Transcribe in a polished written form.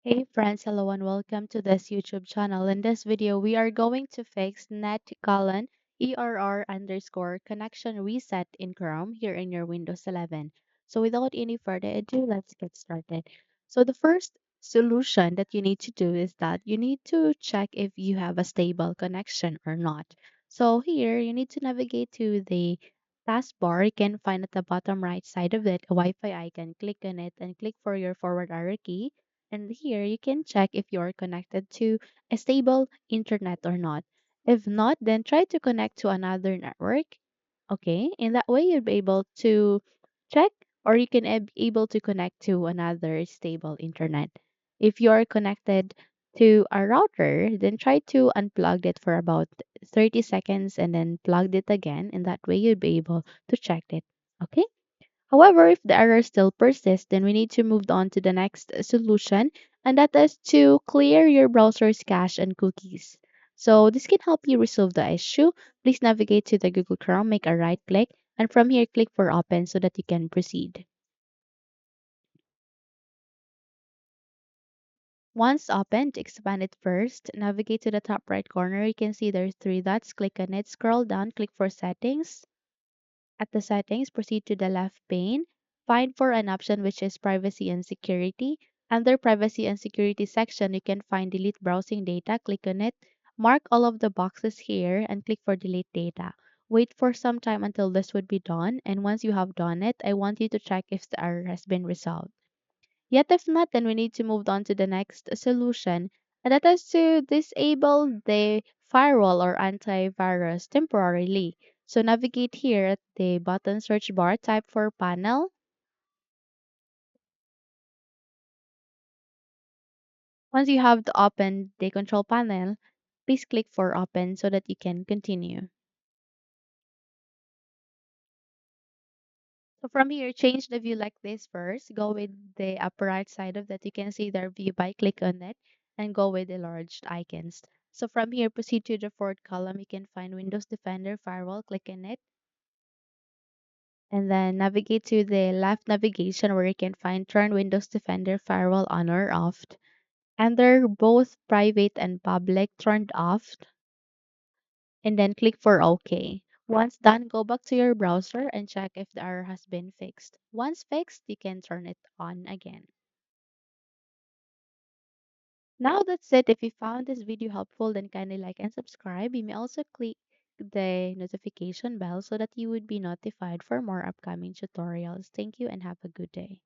Hey friends, hello and welcome to this YouTube channel. In this video, we are going to fix net colon ERR underscore connection reset in Chrome here in your Windows 11. So without any further ado, let's get started. So the first solution that you need to do is that you need to check if you have a stable connection or not. So here you need to navigate to the taskbar. You can find at the bottom right side of it a Wi-Fi icon. Click on it and click for your forward arrow key, and here you can check if you are connected to a stable internet or not. If not, then try to connect to another network. Okay, in that way you'll be able to check, or you can be able to connect to another stable internet. If you are connected to a router, then try to unplug it for about 30 seconds and then plug it again. In that way you'll be able to check it. Okay. However, if the error still persists, then we need to move on to the next solution, and that is to clear your browser's cache and cookies. So this can help you resolve the issue. Please navigate to the Google Chrome, make a right click, and from here click for open so that you can proceed. Once opened, expand it first. Navigate to the top right corner. You can see there's three dots. Click on it. Scroll down. Click for settings. At the settings, proceed to the left pane. Find for an option which is privacy and security. Under privacy and security section, you can find delete browsing data. Click on it. Mark all of the boxes here and click for delete data. Wait for some time until this would be done. And once you have done it, I want you to check if the error has been resolved. Yet if not, then we need to move on to the next solution, and that is to disable the firewall or antivirus temporarily. So navigate here at the button search bar, type for panel. Once you have opened the control panel, please click for open so that you can continue. So from here, change the view like this first. Go with the upper right side of that. You can see their view by click on it and go with the large icons. So from here, proceed to the fourth column. You can find Windows Defender Firewall. Click on it. And then navigate to the left navigation where you can find Turn Windows Defender Firewall on or off. And they're both private and public turned off. And then click for OK. Once done, go back to your browser and check if the error has been fixed. Once fixed, you can turn it on again. Now that's it. If you found this video helpful, then kindly like and subscribe. You may also click the notification bell so that you would be notified for more upcoming tutorials. Thank you and have a good day.